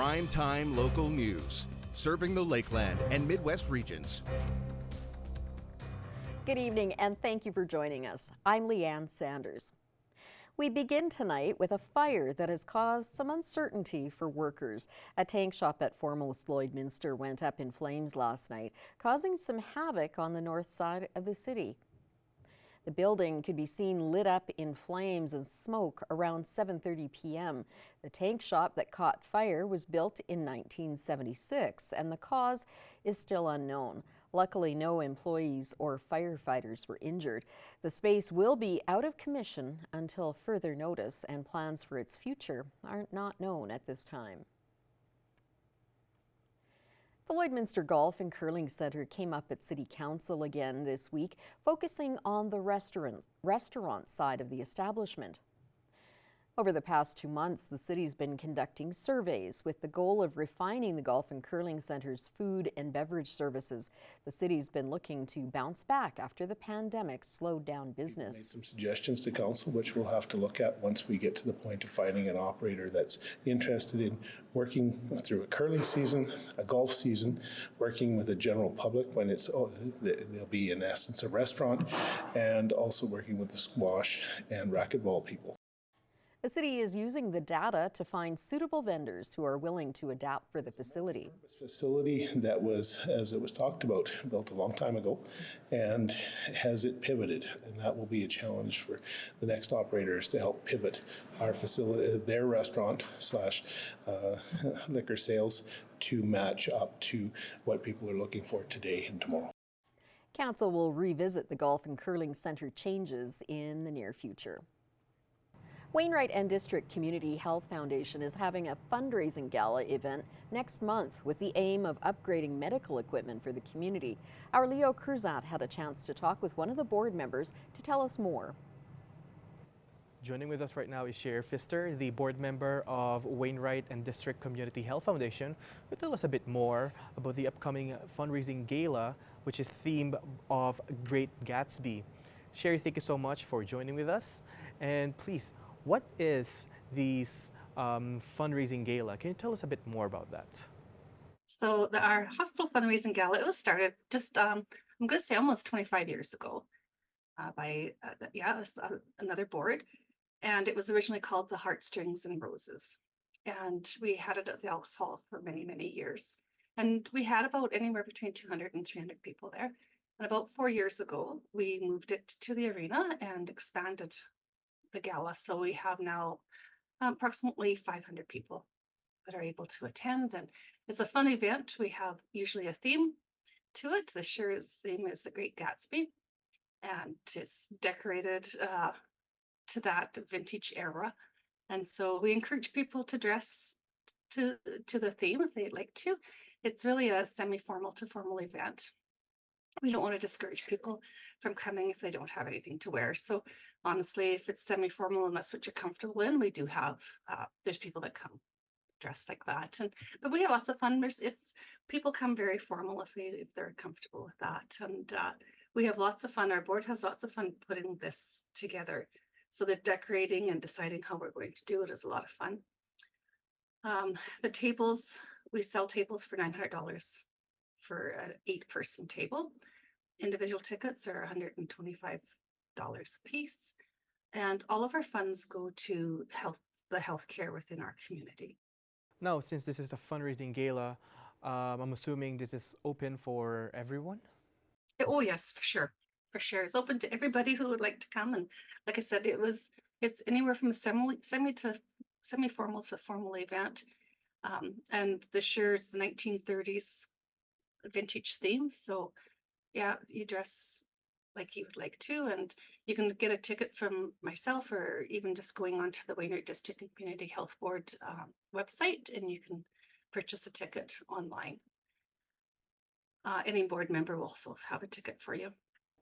Primetime local news, serving the Lakeland and Midwest regions. Good evening and thank you for joining us. I'm Leanne Sanders. We begin tonight with a fire that has caused some uncertainty for workers. A tank shop at Foremost Lloydminster went up in flames last night, causing some havoc on the north side of the city. The building could be seen lit up in flames and smoke around 7:30 p.m. The tank shop that caught fire was built in 1976, and the cause is still unknown. Luckily, no employees or firefighters were injured. The space will be out of commission until further notice, and plans for its future are not known at this time. The Lloydminster Golf and Curling Centre came up at City Council again this week, focusing on the restaurant side of the establishment. Over the past 2 months, the city's been conducting surveys with the goal of refining the Golf and Curling Centre's food and beverage services. The city's been looking to bounce back after the pandemic slowed down business. We've made some suggestions to council, which we'll have to look at once we get to the point of finding an operator that's interested in working through a curling season, a golf season, working with the general public when there'll be in essence a restaurant, and also working with the squash and racquetball people. The city is using the data to find suitable vendors who are willing to adapt for the facility. Facility that was, as it was talked about, built a long time ago, and has it pivoted, and that will be a challenge for the next operators to help pivot our facility, their restaurant slash liquor sales to match up to what people are looking for today and tomorrow. Council will revisit the Golf and Curling Centre changes in the near future. Wainwright and District Community Health Foundation is having a fundraising gala event next month with the aim of upgrading medical equipment for the community. Our Leo Cruzat had a chance to talk with one of the board members to tell us more. Joining with us right now is Sherry Pfister, the board member of Wainwright and District Community Health Foundation, who will tell us a bit more about the upcoming fundraising gala, which is themed of Great Gatsby. Sherry, thank you so much for joining with us. And please, what is this fundraising gala? Can you tell us a bit more about that? So our hospital fundraising gala, it was started just, I'm going to say almost 25 years ago by another board. And it was originally called the Heartstrings and Roses. And we had it at the Elks Hall for many, many years. And we had about anywhere between 200 and 300 people there. And about 4 years ago, we moved it to the arena and expanded the gala. So we have now approximately 500 people that are able to attend. And it's a fun event. We have usually a theme to it. This year's theme is the Great Gatsby. And it's decorated to that vintage era. And so we encourage people to dress to the theme if they'd like to. It's really a semi-formal to formal event. We don't want to discourage people from coming if they don't have anything to wear. So honestly, if it's semi-formal and that's what you're comfortable in, we do have, there's people that come dressed like that. But we have lots of fun. People come very formal if they're comfortable with that. And we have lots of fun. Our board has lots of fun putting this together. So the decorating and deciding how we're going to do it is a lot of fun. The tables, we sell tables for $900 for an 8-person table. Individual tickets are $125 a piece. And all of our funds go to the healthcare within our community. Now, since this is a fundraising gala, I'm assuming this is open for everyone? Oh yes, for sure. For sure. It's open to everybody who would like to come. And like I said, it's anywhere from a semi-formal to formal event. And this year's the 1930s vintage theme. So yeah, you dress like you would like to, and you can get a ticket from myself or even just going onto the Wainwright District and Community Health Board website, and you can purchase a ticket online. Any board member will also have a ticket for you.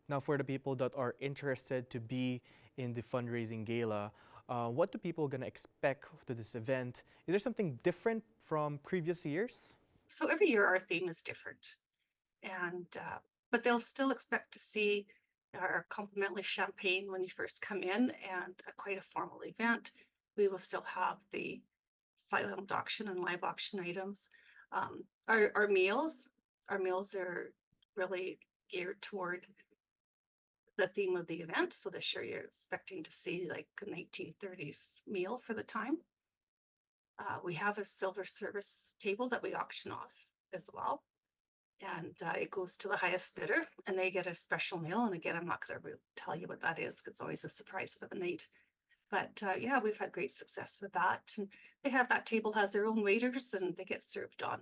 Now, for the people that are interested to be in the fundraising gala, what do people gonna expect to this event? Is there something different from previous years? So every year our theme is different, and but they'll still expect to see our complimentary champagne when you first come in, and quite a formal event. We will still have the silent auction and live auction items. Our meals are really geared toward the theme of the event. So this year you're expecting to see like a 1930s meal for the time. We have a silver service table that we auction off as well. And it goes to the highest bidder and they get a special meal. And again, I'm not going to tell you what that is because it's always a surprise for the night. But yeah, we've had great success with that. And they have that table has their own waiters and they get served on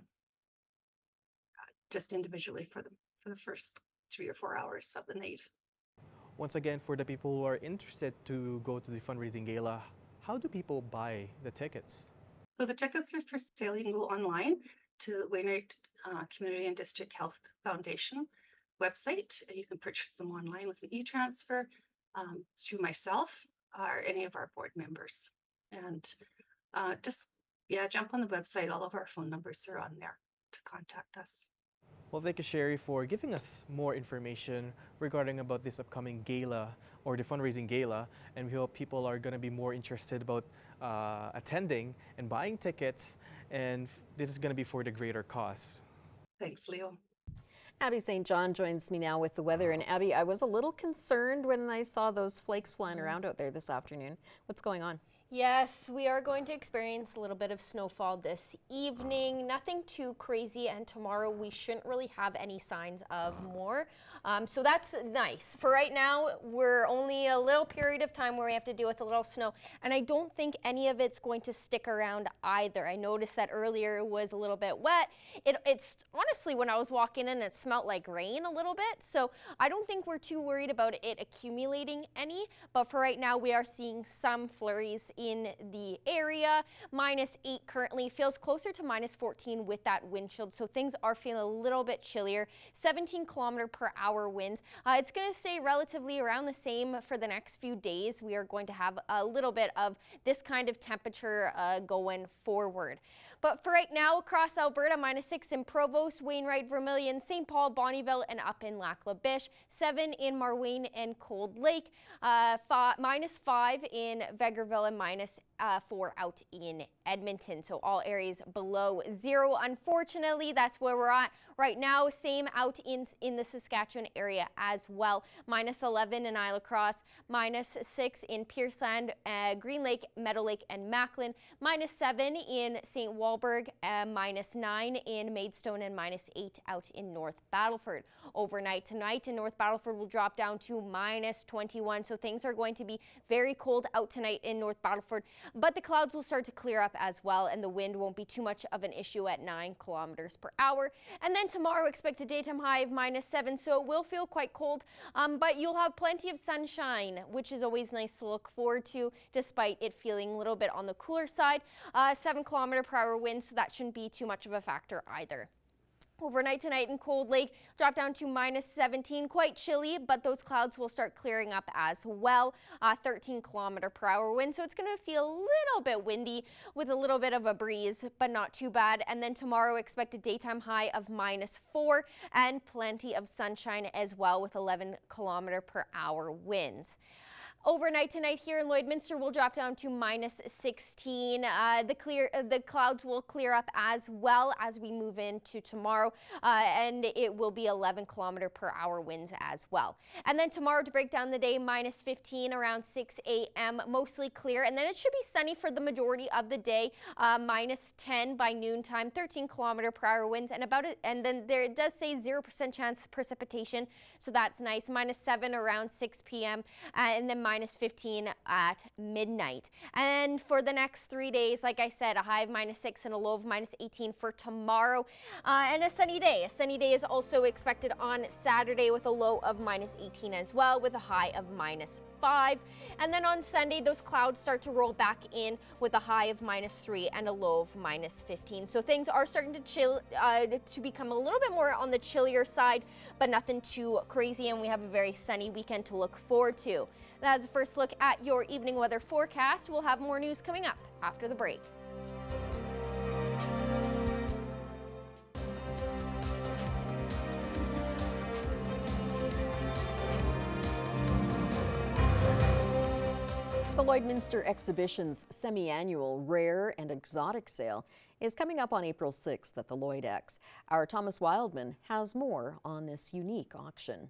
just individually for the first 3 or 4 hours of the night. Once again, for the people who are interested to go to the fundraising gala, how do people buy the tickets? So the tickets are for sale. You can go online to the Wainwright Community and District Health Foundation website. You can purchase them online with the e-transfer through myself or any of our board members. And just jump on the website. All of our phone numbers are on there to contact us. Well, thank you, Sherry, for giving us more information regarding about this upcoming gala or the fundraising gala, and we hope people are going to be more interested about attending and buying tickets, and this is going to be for the greater cause. Thanks, Leo. Abby St. John joins me now with the weather. And Abby, I was a little concerned when I saw those flakes flying around out there this afternoon. What's going on? Yes, we are going to experience a little bit of snowfall this evening. Nothing too crazy, and tomorrow we shouldn't really have any signs of more. So that's nice. For right now, we're only a little period of time where we have to deal with a little snow, and I don't think any of it's going to stick around either. I noticed that earlier it was a little bit wet. It's honestly, when I was walking in, it smelled like rain a little bit, so I don't think we're too worried about it accumulating any, but for right now, we are seeing some flurries in the area. -8 currently, feels closer to -14 with that wind chill, so things are feeling a little bit chillier. 17 km/h winds. It's going to stay relatively around the same for the next few days. We are going to have a little bit of this kind of temperature going forward. But for right now, across Alberta, -6 in Provost, Wainwright, Vermilion, St. Paul, Bonnyville, and up in Lac La Biche, 7 in Marwayne and Cold Lake, -5 in Vegreville, and -4 out in Edmonton. So all areas below 0. Unfortunately, that's where we're at right now. Same out in the Saskatchewan area as well. -11 in Isle Cross, -6 in Pearceland, Green Lake, Meadow Lake, and Macklin, -7 in St. Walburg, -9 in Maidstone, and -8 out in North Battleford. Overnight tonight in North Battleford will drop down to -21. So things are going to be very cold out tonight in North Battleford. But the clouds will start to clear up as well, and the wind won't be too much of an issue at 9 km/h. And then tomorrow, expect a daytime high of -7, so it will feel quite cold, but you'll have plenty of sunshine, which is always nice to look forward to, despite it feeling a little bit on the cooler side. 7 km/h wind, so that shouldn't be too much of a factor either. Overnight tonight in Cold Lake, drop down to -17, quite chilly, but those clouds will start clearing up as well. 13 km/h wind, so it's going to feel a little bit windy with a little bit of a breeze, but not too bad. And then tomorrow, expect a daytime high of -4 and plenty of sunshine as well with 11 km/h winds. Overnight tonight here in Lloydminster will drop down to -16. The clouds will clear up as well as we move into tomorrow, and it will be 11 km/h winds as well. And then tomorrow, to break down the day, -15 around 6 a.m. mostly clear, and then it should be sunny for the majority of the day. -10 by noontime, 13 km/h winds, and then there it does say 0% chance of precipitation, so that's nice. -7 around 6 p.m. And then -15 at midnight. And for the next 3 days, like I said, a high of -6 and a low of -18 for tomorrow, and a sunny day. A sunny day is also expected on Saturday with a low of -18 as well, with a high of -5. And then on Sunday, those clouds start to roll back in with a high of -3 and a low of -15. So things are starting to chill, to become a little bit more on the chillier side, but nothing too crazy, and we have a very sunny weekend to look forward to. That's a first look at your evening weather forecast. We'll have more news coming up after the break. The Lloydminster Exhibition's semi-annual Rare and Exotic Sale is coming up on April 6th at the Lloyd X. Our Thomas Wildman has more on this unique auction.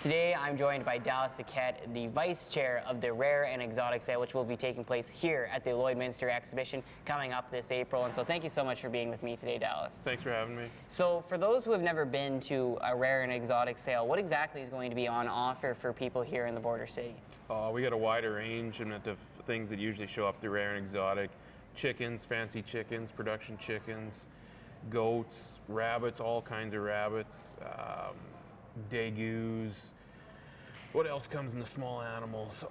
Today I'm joined by Dallas Saquette, the Vice Chair of the Rare and Exotic Sale, which will be taking place here at the Lloydminster Exhibition coming up this April. And so thank you so much for being with me today, Dallas. Thanks for having me. So for those who have never been to a Rare and Exotic Sale, what exactly is going to be on offer for people here in the Border City? We got a wider range of things that usually show up at the Rare and Exotic. Chickens, fancy chickens, production chickens, goats, rabbits, all kinds of rabbits, degus. What else comes in the small animals?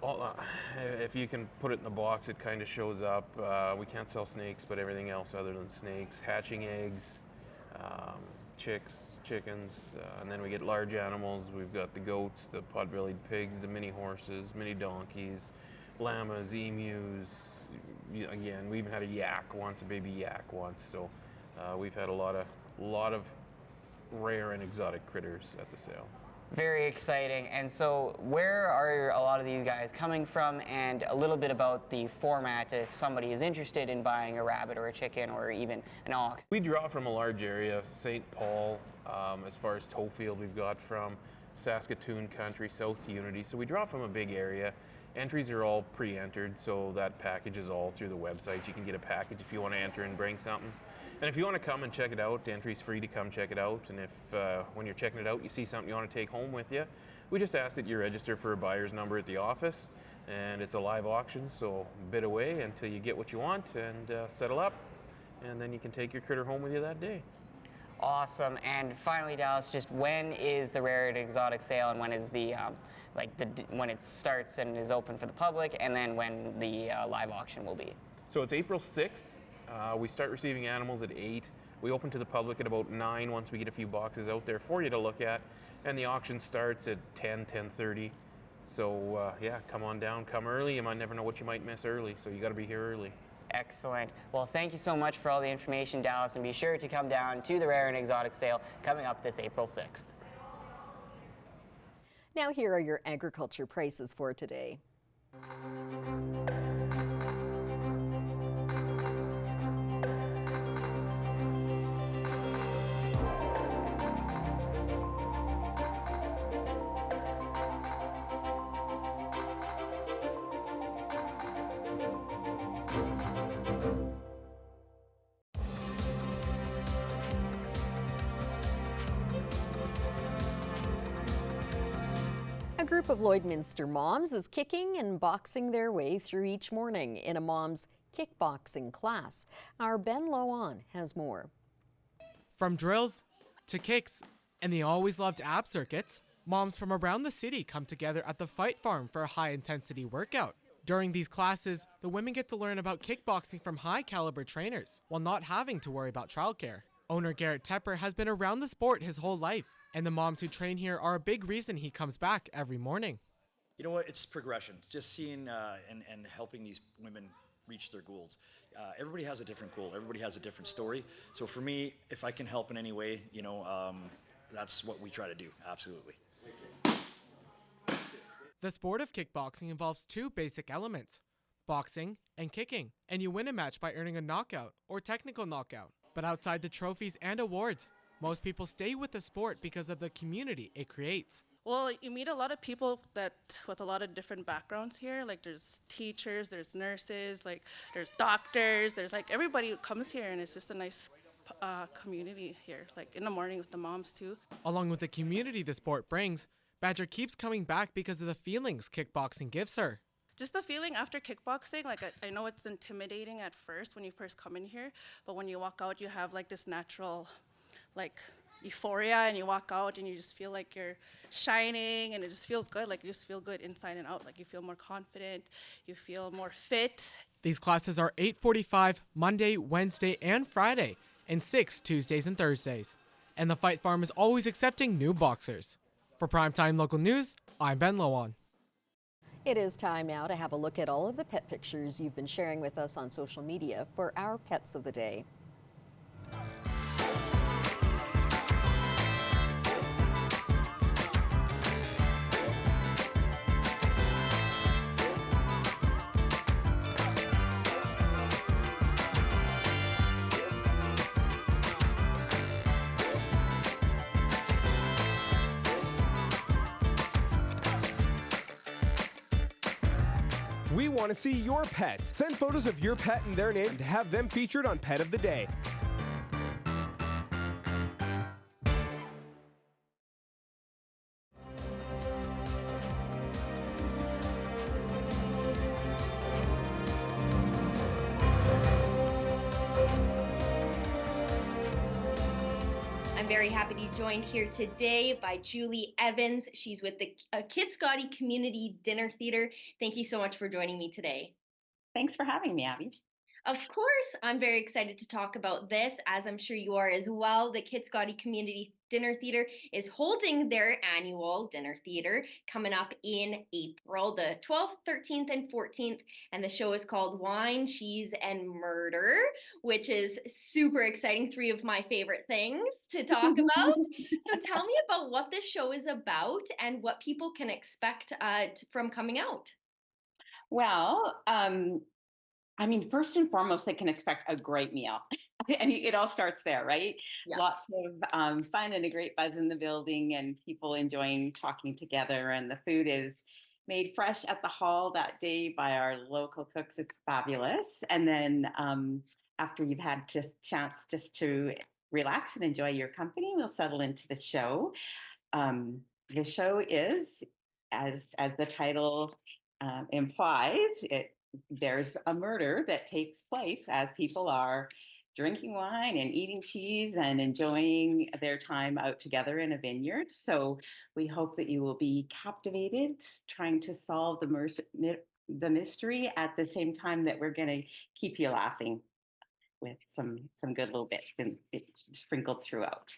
If you can put it in the box, it kind of shows up. We can't sell snakes, but everything else other than snakes. Hatching eggs, chicks, chickens, and then we get large animals. We've got the goats, the pot-bellied pigs, the mini horses, mini donkeys, llamas, emus. Again, we even had a yak once, a baby yak once. So we've had a lot of rare and exotic critters at the sale. Very exciting. And so where are a lot of these guys coming from, and a little bit about the format if somebody is interested in buying a rabbit or a chicken or even an ox? We draw from a large area, St. Paul, as far as Tofield we've got from, Saskatoon country, south to Unity. So we draw from a big area. Entries are all pre-entered, so that package is all through the website. You can get a package if you want to enter and bring something. And if you want to come and check it out, the entry's free to come check it out. And if when you're checking it out, you see something you want to take home with you, we just ask that you register for a buyer's number at the office. And it's a live auction, so bid away until you get what you want and settle up. And then you can take your critter home with you that day. Awesome. And finally, Dallas, just when is the Rare and Exotic Sale, and when is the when it starts and is open for the public, and then when the live auction will be? So it's April 6th. We start receiving animals at 8. We open to the public at about 9 once we get a few boxes out there for you to look at. And the auction starts at 10, 10:30. So yeah, come on down, come early. You might never know what you might miss early, so you got to be here early. Excellent. Well, thank you so much for all the information, Dallas, and be sure to come down to the Rare and Exotic Sale coming up this April 6th. Now here are your agriculture prices for today. A group of Lloydminster moms is kicking and boxing their way through each morning in a mom's kickboxing class. Our Ben Lowan has more. From drills to kicks and the always loved ab circuits, moms from around the city come together at the Fight Farm for a high-intensity workout. During these classes, the women get to learn about kickboxing from high-caliber trainers while not having to worry about childcare. Owner Garrett Tepper has been around the sport his whole life, and the moms who train here are a big reason he comes back every morning. You know what? It's progression. Just seeing and helping these women reach their goals. Everybody has a different goal. Everybody has a different story. So for me, if I can help in any way, that's what we try to do. Absolutely. The sport of kickboxing involves two basic elements, boxing and kicking, and you win a match by earning a knockout or technical knockout. But outside the trophies and awards, most people stay with the sport because of the community it creates. Well, you meet a lot of people with a lot of different backgrounds here. Like there's teachers, there's nurses, like there's doctors, there's like everybody who comes here, and it's just a nice community here. Like in the morning with the moms too. Along with the community the sport brings, Badger keeps coming back because of the feelings kickboxing gives her. Just the feeling after kickboxing, like I know it's intimidating at first when you first come in here, but when you walk out, you have like this natural like euphoria, and you walk out and you just feel like you're shining, and it just feels good. Like you just feel good inside and out. Like you feel more confident, you feel more fit. These classes are 8:45 Monday, Wednesday, and Friday, and 6 Tuesdays and Thursdays. And the Fight Farm is always accepting new boxers. For Primetime Local News, I'm Ben Lowan. It is time now to have a look at all of the pet pictures you've been sharing with us on social media for our Pets of the Day. We want to see your pets. Send photos of your pet and their name to have them featured on Pet of the Day. I'm very happy to be joined here today by Julie Evans. She's with the Kid Scotty Community Dinner Theater. Thank you so much for joining me today. Thanks for having me, Abby. Of course, I'm very excited to talk about this, as I'm sure you are as well. The Kid Scotty Community Dinner Theater is holding their annual dinner theater coming up in April, the 12th, 13th, and 14th. And the show is called Wine, Cheese, and Murder, which is super exciting. Three of my favorite things to talk about. So tell me about what this show is about and what people can expect from coming out. Well, I mean, first and foremost, they can expect a great meal. I mean, it all starts there, right? Yeah. Lots of fun and a great buzz in the building, and people enjoying talking together. And the food is made fresh at the hall that day by our local cooks. It's fabulous. And then after you've had just chance just to relax and enjoy your company, we'll settle into the show. The show is, as the title implies, there's a murder that takes place as people are drinking wine and eating cheese and enjoying their time out together in a vineyard. So we hope that you will be captivated trying to solve the mystery at the same time that we're going to keep you laughing with some good little bits and it's sprinkled throughout.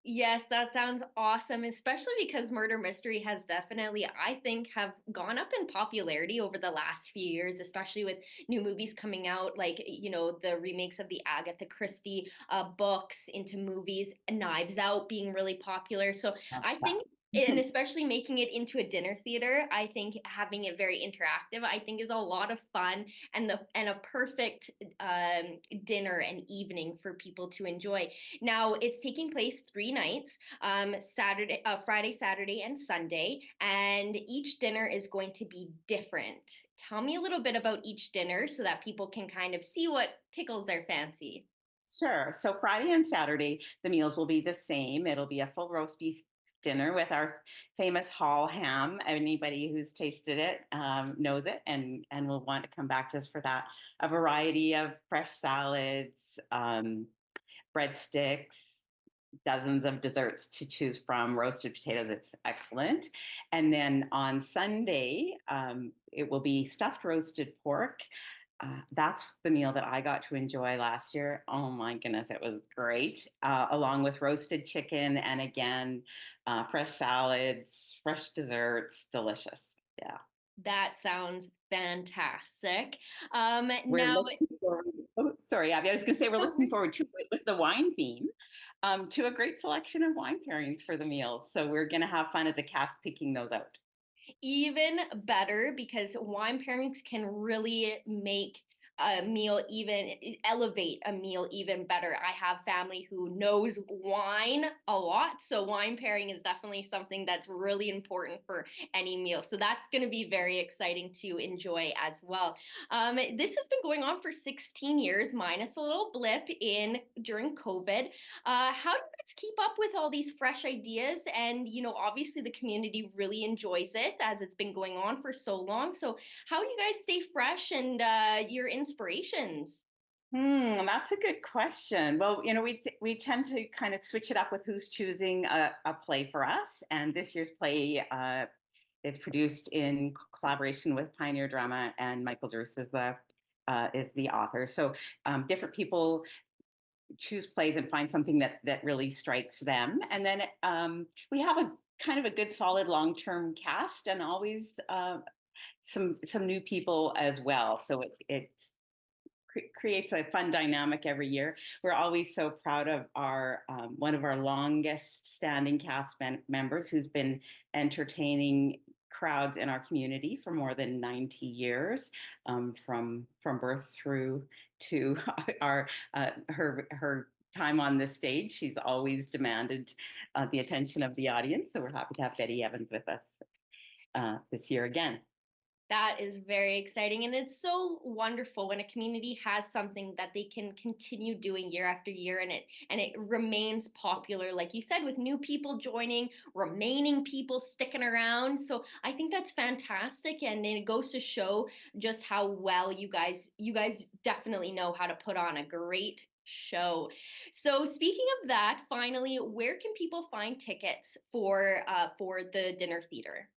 Yes, that sounds awesome, especially because murder mystery has definitely, I think, have gone up in popularity over the last few years, especially with new movies coming out, like, the remakes of the Agatha Christie books into movies, Knives Out being really popular. So I think, and especially making it into a dinner theater, I think having it very interactive, I think is a lot of fun and a perfect dinner and evening for people to enjoy. Now it's taking place 3 nights, Friday, Saturday, and Sunday, and each dinner is going to be different. Tell me a little bit about each dinner so that people can kind of see what tickles their fancy. Sure. So Friday and Saturday, the meals will be the same. It'll be a full roast beef dinner with our famous Hall ham. Anybody who's tasted it knows it and will want to come back just for that. A variety of fresh salads, breadsticks, dozens of desserts to choose from. Roasted potatoes, it's excellent. And then on Sunday, it will be stuffed roasted pork. That's the meal that I got to enjoy last year. Oh my goodness, it was great. Along with roasted chicken and again, fresh salads, fresh desserts, delicious. Yeah. That sounds fantastic. We're Now, looking forward. Oh, sorry, Abby. I was going to say we're looking forward to with the wine theme, to a great selection of wine pairings for the meals. So we're going to have fun as a cast picking those out. even better because wine pairings can really make a meal elevate a meal even better. I have family who knows wine a lot, so wine pairing is definitely something that's really important for any meal. So that's going to be very exciting to enjoy as well. This has been going on for 16 years, minus a little blip in during COVID. How do you guys keep up with all these fresh ideas? And obviously the community really enjoys it as it's been going on for so long. So how do you guys stay fresh and your inspirations? That's a good question. Well, we tend to kind of switch it up with who's choosing a play for us, and this year's play is produced in collaboration with Pioneer Drama, and Michael Druce is the author. So different people choose plays and find something that really strikes them, and then we have a kind of a good solid long-term cast, and always some new people as well. So it creates a fun dynamic every year. We're always so proud of our one of our longest standing cast members who's been entertaining crowds in our community for more than 90 years, from birth through to her time on the stage. She's always demanded the attention of the audience. So we're happy to have Betty Evans with us this year again. That is very exciting. And it's so wonderful when a community has something that they can continue doing year after year and it remains popular, like you said, with new people joining, remaining people sticking around. So I think that's fantastic. And it goes to show just how well you guys definitely know how to put on a great show. So speaking of that, finally, where can people find tickets for the dinner theater?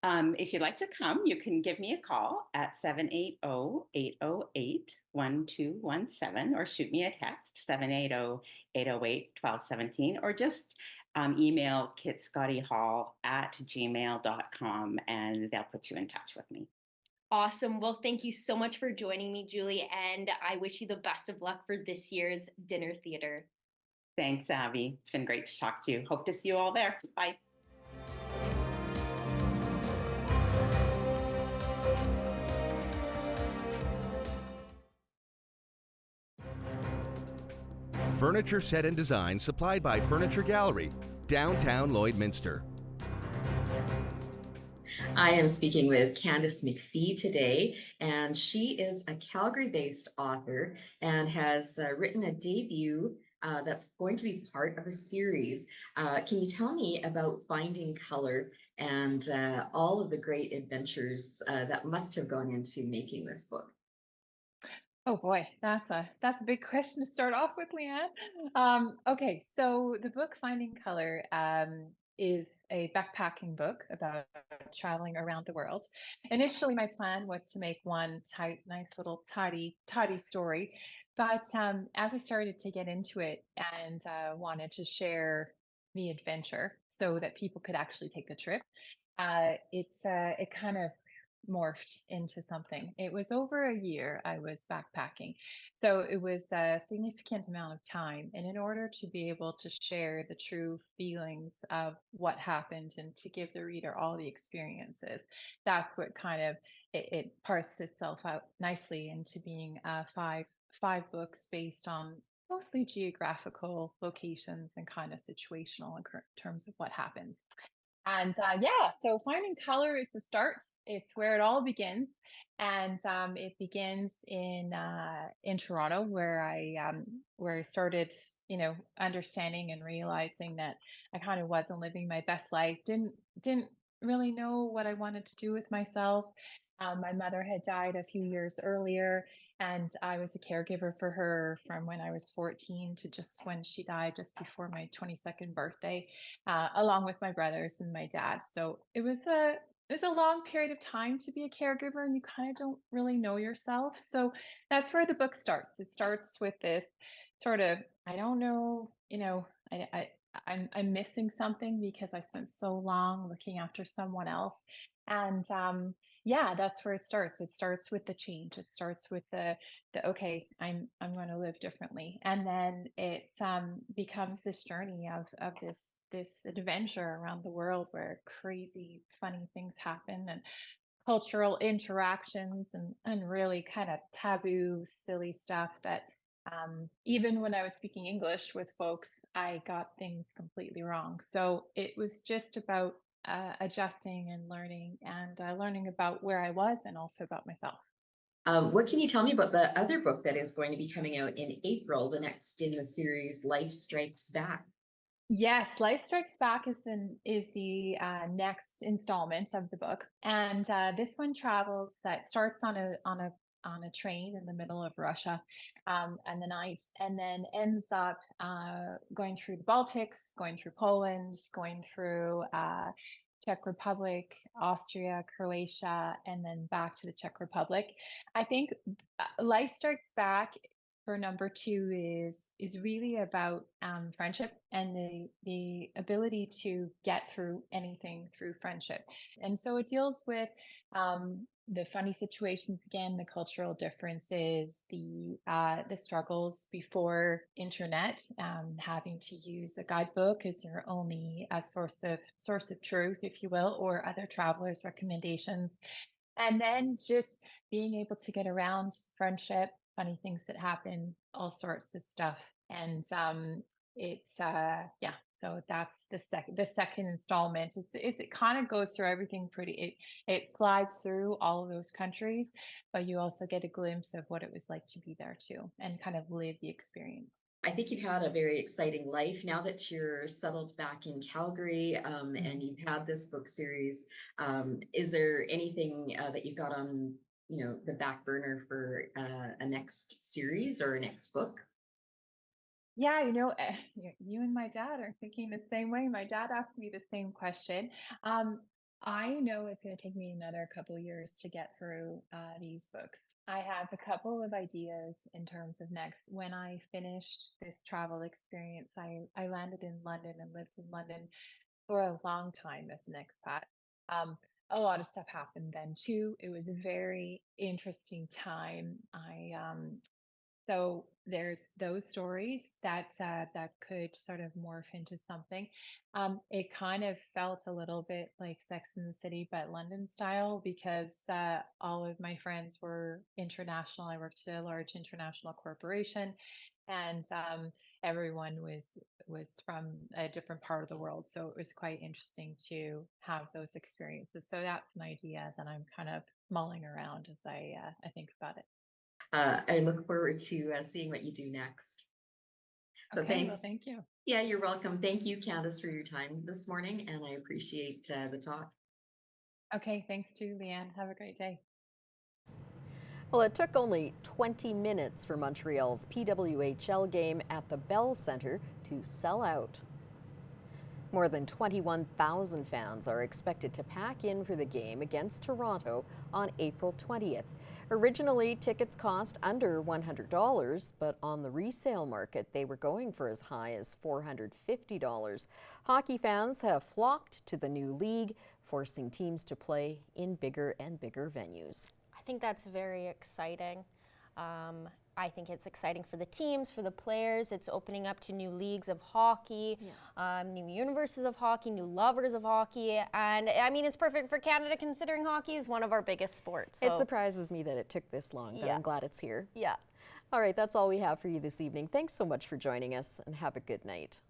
If you'd like to come, you can give me a call at 780-808-1217 or shoot me a text, 780-808-1217, or just email kitscottyhall@gmail.com and they'll put you in touch with me. Awesome. Well, thank you so much for joining me, Julie, and I wish you the best of luck for this year's dinner theater. Thanks, Abby. It's been great to talk to you. Hope to see you all there. Bye. Furniture set and design supplied by Furniture Gallery, downtown Lloydminster. I am speaking with Candice McPhee today, and she is a Calgary-based author and has written a debut that's going to be part of a series. Can you tell me about Finding Color and all of the great adventures that must have gone into making this book? Oh boy, that's a big question to start off with, Leanne. Okay, so the book Finding Color is a backpacking book about traveling around the world. Initially, my plan was to make one tight, nice little tidy story, but as I started to get into it and wanted to share the adventure so that people could actually take the trip, it kind of morphed into something. It was over a year I was backpacking. So it was a significant amount of time. And in order to be able to share the true feelings of what happened and to give the reader all the experiences, that's what kind of it parts itself out nicely into being five books based on mostly geographical locations and kind of situational in terms of what happens. And yeah, so Finding Color is the start. It's where it all begins, and it begins in Toronto, where I started, understanding and realizing that I kind of wasn't living my best life. Didn't really know what I wanted to do with myself. My mother had died a few years earlier, and I was a caregiver for her from when I was 14 to just when she died, just before my 22nd birthday, along with my brothers and my dad. So it was a long period of time to be a caregiver, and you kind of don't really know yourself. So that's where the book starts. It starts with this sort of, I don't know, I'm missing something because I spent so long looking after someone else. And yeah, that's where it starts. It starts with the change. It starts with the okay, I'm going to live differently, and then it becomes this journey of this adventure around the world where crazy, funny things happen, and cultural interactions, and really kind of taboo, silly stuff that even when I was speaking English with folks, I got things completely wrong. So it was just about adjusting and learning about where I was and also about myself. What can you tell me about the other book that is going to be coming out in April, the next in the series, Life Strikes Back? Yes, Life Strikes Back is the next installment of the book, and this one travels. It starts on a train in the middle of Russia, and the night, and then ends up going through the Baltics, going through Poland, going through Czech Republic, Austria, Croatia, and then back to the Czech Republic. I think Life Strikes Back for number two is really about friendship and the ability to get through anything through friendship. And so it deals with the funny situations again, the cultural differences, the struggles before internet, having to use a guidebook as your only source of truth, if you will, or other travelers' recommendations, and then just being able to get around friendship, funny things that happen, all sorts of stuff. And it's yeah, So that's the second installment. It kind of goes through everything it slides through all of those countries, but you also get a glimpse of what it was like to be there too and kind of live the experience. I think you've had a very exciting life now that you're settled back in Calgary, and you've had this book series. Is there anything that you've got on, the back burner for a next series or a next book? Yeah, you and my dad are thinking the same way. My dad asked me the same question. I know it's going to take me another couple of years to get through these books. I have a couple of ideas in terms of next. When I finished this travel experience, I landed in London and lived in London for a long time as an expat. A lot of stuff happened then too. It was a very interesting time. So there's those stories that could sort of morph into something. It kind of felt a little bit like Sex in the City, but London style, because all of my friends were international. I worked at a large international corporation, and everyone was from a different part of the world. So it was quite interesting to have those experiences. So that's an idea that I'm kind of mulling around as I think about it. I look forward to seeing what you do next. So Okay, thanks. well, thank you. Yeah, you're welcome. Thank you, Candace, for your time this morning, and I appreciate the talk. Okay, thanks to Leanne. Have a great day. Well, it took only 20 minutes for Montreal's PWHL game at the Bell Centre to sell out. More than 21,000 fans are expected to pack in for the game against Toronto on April 20th. Originally, tickets cost under $100, but on the resale market, they were going for as high as $450. Hockey fans have flocked to the new league, forcing teams to play in bigger and bigger venues. I think that's very exciting. I think it's exciting for the teams, for the players. It's opening up to new leagues of hockey, new universes of hockey, new lovers of hockey. And I mean, it's perfect for Canada considering hockey is one of our biggest sports. So. It surprises me that it took this long, but I'm glad it's here. Yeah. All right, that's all we have for you this evening. Thanks so much for joining us and have a good night.